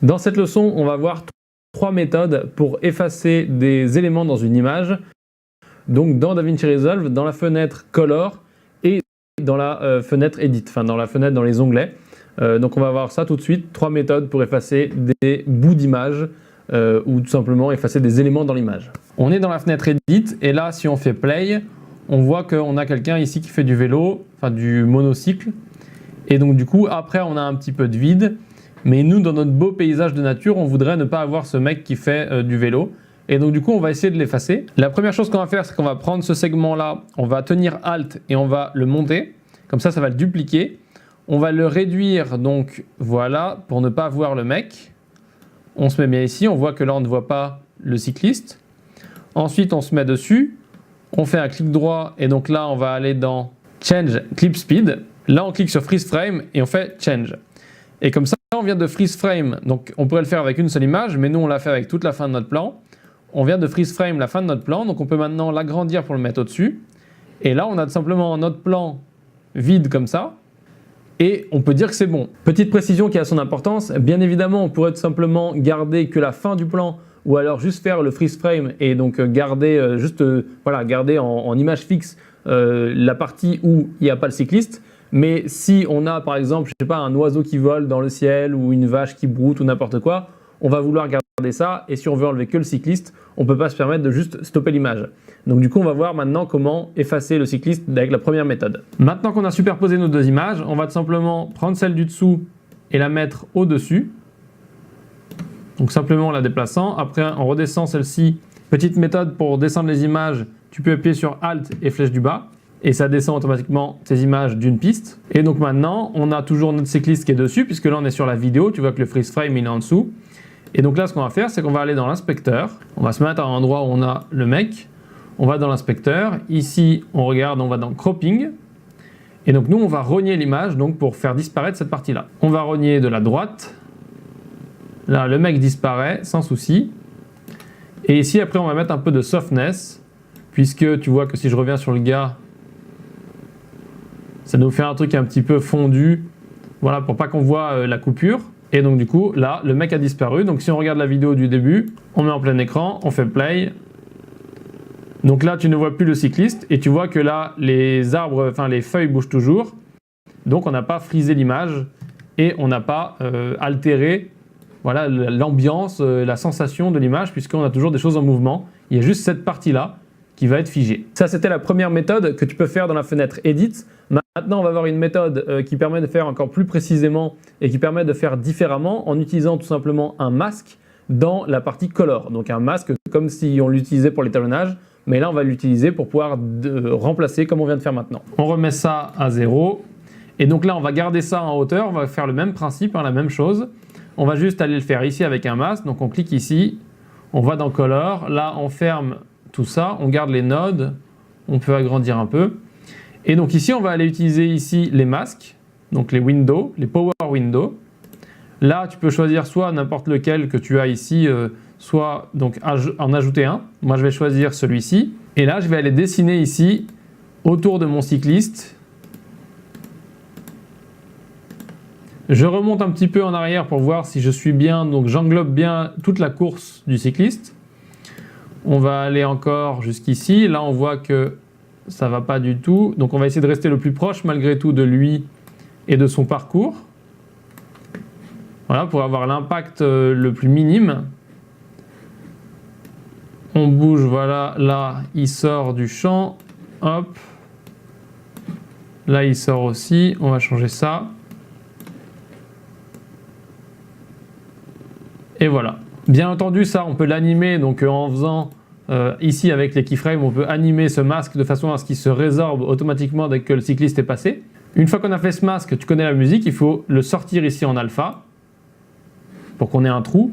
Dans cette leçon, on va voir 3 méthodes pour effacer des éléments dans une image. Donc dans DaVinci Resolve, dans la fenêtre Color et dans la fenêtre Edit, enfin dans la fenêtre dans les onglets. Donc on va voir ça tout de suite, 3 méthodes pour effacer des bouts d'image ou tout simplement effacer des éléments dans l'image. On est dans la fenêtre Edit et là si on fait Play, on voit qu'on a quelqu'un ici qui fait du vélo, enfin du monocycle. Et donc du coup après on a un petit peu de vide. Mais nous, dans notre beau paysage de nature, on voudrait ne pas avoir ce mec qui fait du vélo. Et donc du coup, on va essayer de l'effacer. La première chose qu'on va faire, c'est qu'on va prendre ce segment-là, on va tenir Alt et on va le monter. Comme ça va le dupliquer. On va le réduire, donc voilà, pour ne pas voir le mec. On se met bien ici, on voit que là, on ne voit pas le cycliste. Ensuite, on se met dessus. On fait un clic droit et donc là, on va aller dans Change Clip Speed. Là, on clique sur Freeze Frame et on fait Change. Et comme ça, on vient de freeze frame, donc on pourrait le faire avec une seule image, mais nous on l'a fait avec toute la fin de notre plan. On vient de freeze frame la fin de notre plan, donc on peut maintenant l'agrandir pour le mettre au-dessus. Et là, on a tout simplement notre plan vide comme ça, et on peut dire que c'est bon. Petite précision qui a son importance, bien évidemment, on pourrait tout simplement garder que la fin du plan, ou alors juste faire le freeze frame et donc garder garder en image fixe la partie où il n'y a pas le cycliste. Mais si on a par exemple, je sais pas, un oiseau qui vole dans le ciel ou une vache qui broute ou n'importe quoi, on va vouloir garder ça et si on veut enlever que le cycliste, on ne peut pas se permettre de juste stopper l'image. Donc du coup, on va voir maintenant comment effacer le cycliste avec la première méthode. Maintenant qu'on a superposé nos deux images, on va tout simplement prendre celle du dessous et la mettre au-dessus. Donc simplement en la déplaçant. Après, on redescend celle-ci. Petite méthode pour descendre les images, tu peux appuyer sur Alt et flèche du bas. Et ça descend automatiquement ces images d'une piste. Et donc maintenant, on a toujours notre cycliste qui est dessus, puisque là on est sur la vidéo, tu vois que le freeze frame il est en dessous. Et donc là, ce qu'on va faire, c'est qu'on va aller dans l'inspecteur. On va se mettre à un endroit où on a le mec. On va dans l'inspecteur. Ici, on regarde, on va dans cropping. Et donc nous, on va rogner l'image donc pour faire disparaître cette partie-là. On va rogner de la droite. Là, le mec disparaît sans souci. Et ici, après, on va mettre un peu de softness, puisque tu vois que si je reviens sur le gars, ça nous fait un truc un petit peu fondu, voilà, pour pas qu'on voit la coupure. Et donc du coup, là, le mec a disparu. Donc si on regarde la vidéo du début, on met en plein écran, on fait play. Donc là, tu ne vois plus le cycliste et tu vois que là, les arbres, enfin les feuilles bougent toujours. Donc on n'a pas frisé l'image et on n'a pas altéré, voilà, l'ambiance, la sensation de l'image, puisqu'on a toujours des choses en mouvement. Il y a juste cette partie-là qui va être figée. Ça, c'était la première méthode que tu peux faire dans la fenêtre Edit. Maintenant, on va voir une méthode qui permet de faire encore plus précisément et qui permet de faire différemment en utilisant tout simplement un masque dans la partie Color. Donc un masque comme si on l'utilisait pour l'étalonnage, mais là, on va l'utiliser pour pouvoir remplacer comme on vient de faire maintenant. On remet ça à 0. Et donc là, on va garder ça en hauteur. On va faire le même principe, la même chose. On va juste aller le faire ici avec un masque. Donc on clique ici, on va dans Color. Là, on ferme tout ça, on garde les nodes, on peut agrandir un peu. Et donc ici, on va aller utiliser ici les masques, donc les windows, les power windows. Là, tu peux choisir soit n'importe lequel que tu as ici, soit donc en ajouter un. Moi, je vais choisir celui-ci. Et là, je vais aller dessiner ici autour de mon cycliste. Je remonte un petit peu en arrière pour voir si je suis bien, donc j'englobe bien toute la course du cycliste. On va aller encore jusqu'ici. Là, on voit que ça ne va pas du tout. Donc, on va essayer de rester le plus proche malgré tout de lui et de son parcours. Voilà, pour avoir l'impact le plus minime. On bouge, voilà. Là, il sort du champ. Hop. Là, il sort aussi. On va changer ça. Et voilà. Bien entendu, ça, on peut l'animer donc en faisant ici avec les keyframes, on peut animer ce masque de façon à ce qu'il se résorbe automatiquement dès que le cycliste est passé. Une fois qu'on a fait ce masque, tu connais la musique, il faut le sortir ici en alpha pour qu'on ait un trou.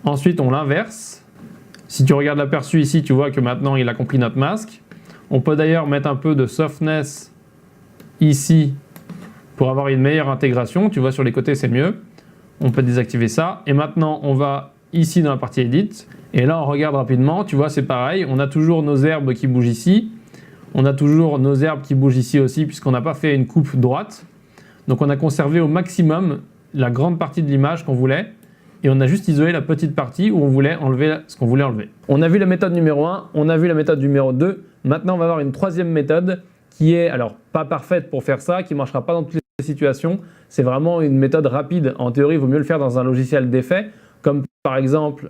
Ensuite, on l'inverse. Si tu regardes l'aperçu ici, tu vois que maintenant il a compris notre masque. On peut d'ailleurs mettre un peu de softness ici pour avoir une meilleure intégration. Tu vois, sur les côtés, c'est mieux. On peut désactiver ça. Et maintenant, on va ici dans la partie Edit. Et là, on regarde rapidement. Tu vois, c'est pareil. On a toujours nos herbes qui bougent ici. On a toujours nos herbes qui bougent ici aussi, puisqu'on n'a pas fait une coupe droite. Donc, on a conservé au maximum la grande partie de l'image qu'on voulait. et on a juste isolé la petite partie où on voulait enlever ce qu'on voulait enlever. On a vu la méthode numéro 1, on a vu la méthode numéro 2. Maintenant, on va voir une troisième méthode qui est, alors pas parfaite pour faire ça, qui ne marchera pas dans toutes les situations. C'est vraiment une méthode rapide. En théorie, il vaut mieux le faire dans un logiciel d'effet, comme par exemple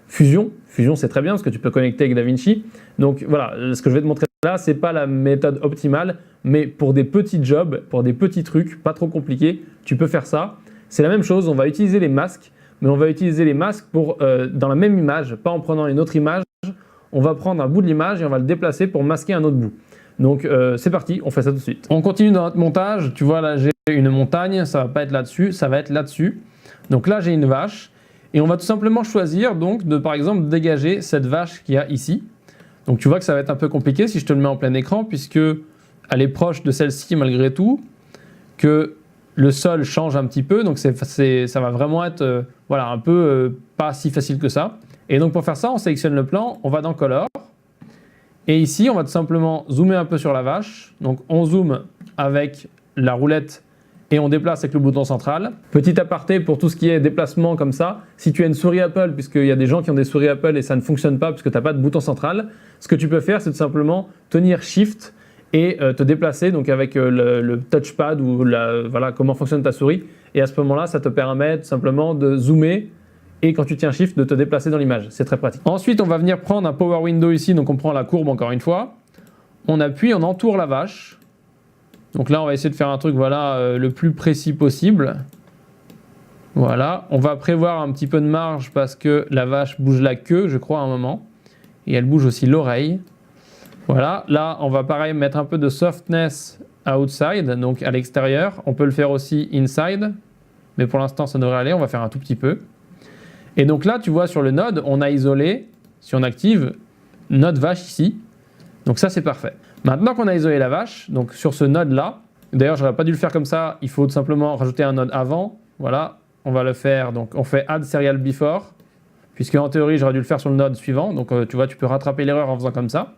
Fusion. Fusion, c'est très bien parce que tu peux connecter avec DaVinci. Donc voilà, ce que je vais te montrer là, ce n'est pas la méthode optimale, mais pour des petits jobs, pour des petits trucs, pas trop compliqués, tu peux faire ça. C'est la même chose, on va utiliser les masques, mais on va utiliser les masques pour, dans la même image, pas en prenant une autre image. On va prendre un bout de l'image et on va le déplacer pour masquer un autre bout. Donc c'est parti, on fait ça tout de suite. On continue dans notre montage. Tu vois là, j'ai une montagne, ça va pas être là-dessus, ça va être là-dessus. Donc là, j'ai une vache et on va tout simplement choisir donc de par exemple dégager cette vache qu'il y a ici. Donc tu vois que ça va être un peu compliqué si je te le mets en plein écran puisque elle est proche de celle-ci malgré tout, que le sol change un petit peu, donc ça va vraiment être voilà, un peu pas si facile que ça. Et donc pour faire ça, on sélectionne le plan, on va dans Color. Et ici, on va tout simplement zoomer un peu sur la vache. Donc on zoome avec la roulette et on déplace avec le bouton central. Petit aparté pour tout ce qui est déplacement comme ça, si tu as une souris Apple, puisqu'il y a des gens qui ont des souris Apple et ça ne fonctionne pas puisque tu n'as pas de bouton central, ce que tu peux faire, c'est tout simplement tenir Shift et te déplacer donc avec le touchpad ou voilà, comment fonctionne ta souris. Et à ce moment-là, ça te permet tout simplement de zoomer et quand tu tiens Shift, de te déplacer dans l'image. C'est très pratique. Ensuite, on va venir prendre un Power Window ici, donc on prend la courbe encore une fois. On appuie, on entoure la vache. Donc là, on va essayer de faire un truc voilà, le plus précis possible. Voilà, on va prévoir un petit peu de marge parce que la vache bouge la queue, je crois, à un moment. Et elle bouge aussi l'oreille. Voilà, là, on va pareil mettre un peu de softness outside, donc à l'extérieur. On peut le faire aussi inside, mais pour l'instant, ça devrait aller. On va faire un tout petit peu. Et donc là, tu vois sur le node, on a isolé, si on active, notre vache ici. Donc ça, c'est parfait. Maintenant qu'on a isolé la vache, donc sur ce node-là, d'ailleurs, j'aurais pas dû le faire comme ça, il faut tout simplement rajouter un node avant. Voilà, on va le faire, donc on fait add serial before, puisque en théorie, j'aurais dû le faire sur le node suivant. Donc tu vois, tu peux rattraper l'erreur en faisant comme ça.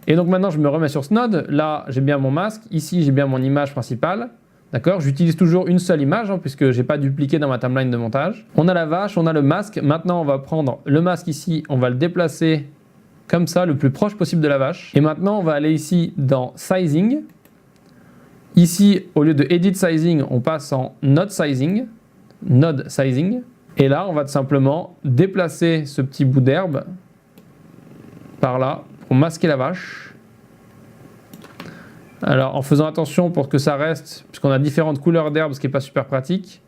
Et donc maintenant, je me remets sur ce node. Là, j'ai bien mon masque. Ici, j'ai bien mon image principale. D'accord, j'utilise toujours une seule image puisque je n'ai pas dupliqué dans ma timeline de montage. On a la vache, on a le masque. Maintenant, on va prendre le masque ici, on va le déplacer comme ça, le plus proche possible de la vache. Et maintenant, on va aller ici dans Sizing. Ici, au lieu de Edit Sizing, on passe en Node Sizing. Node Sizing. Et là, on va tout simplement déplacer ce petit bout d'herbe par là pour masquer la vache. Alors en faisant attention pour que ça reste, puisqu'on a différentes couleurs d'herbe, ce qui n'est pas super pratique.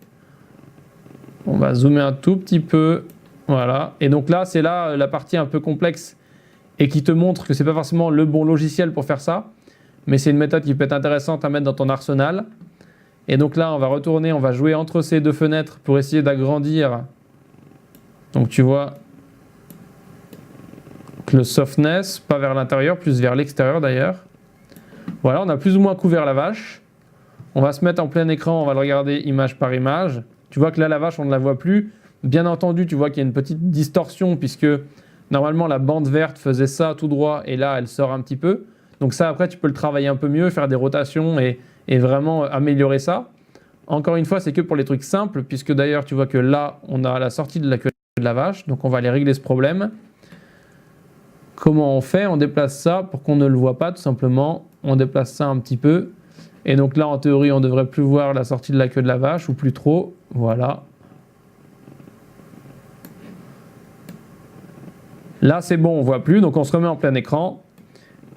On va zoomer un tout petit peu, voilà. Et donc là, c'est là la partie un peu complexe et qui te montre que ce n'est pas forcément le bon logiciel pour faire ça, mais c'est une méthode qui peut être intéressante à mettre dans ton arsenal. Et donc là, on va retourner, on va jouer entre ces deux fenêtres pour essayer d'agrandir. Donc tu vois que le softness, pas vers l'intérieur, plus vers l'extérieur d'ailleurs. Voilà, on a plus ou moins couvert la vache. On va se mettre en plein écran, on va le regarder image par image. Tu vois que là, la vache, on ne la voit plus. Bien entendu, tu vois qu'il y a une petite distorsion puisque normalement, la bande verte faisait ça tout droit et là, elle sort un petit peu. Donc ça, après, tu peux le travailler un peu mieux, faire des rotations et vraiment améliorer ça. Encore une fois, c'est que pour les trucs simples puisque d'ailleurs, tu vois que là, on a la sortie de la queue de la vache. Donc on va aller régler ce problème. Comment on fait? On déplace ça pour qu'on ne le voit pas tout simplement. On déplace ça un petit peu. Et donc là, en théorie, on ne devrait plus voir la sortie de la queue de la vache, ou plus trop. Voilà. Là, c'est bon, on ne voit plus. Donc on se remet en plein écran.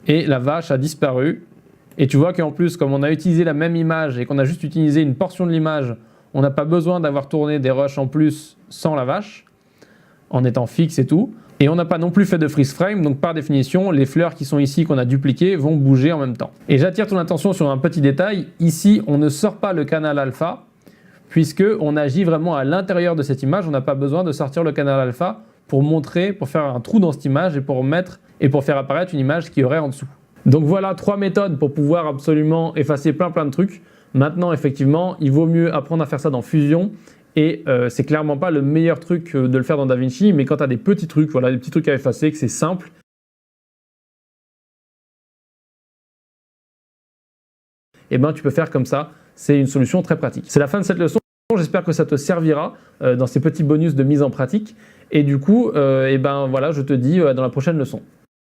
Et la vache a disparu. Et tu vois qu'en plus, comme on a utilisé la même image et qu'on a juste utilisé une portion de l'image, on n'a pas besoin d'avoir tourné des rushs en plus sans la vache, en étant fixe et tout. Et on n'a pas non plus fait de freeze frame, donc par définition, les fleurs qui sont ici, qu'on a dupliquées, vont bouger en même temps. Et j'attire ton attention sur un petit détail. Ici, on ne sort pas le canal alpha, puisqu'on agit vraiment à l'intérieur de cette image. On n'a pas besoin de sortir le canal alpha pour montrer, pour faire un trou dans cette image et pour faire apparaître une image qui aurait en dessous. Donc voilà 3 méthodes pour pouvoir absolument effacer plein de trucs. Maintenant, effectivement, il vaut mieux apprendre à faire ça dans Fusion. Et c'est clairement pas le meilleur truc de le faire dans DaVinci, mais quand tu as des petits trucs, voilà, des petits trucs à effacer, que c'est simple, et ben tu peux faire comme ça. C'est une solution très pratique. C'est la fin de cette leçon. j'espère que ça te servira dans ces petits bonus de mise en pratique. Et du coup, et ben voilà, je te dis dans la prochaine leçon.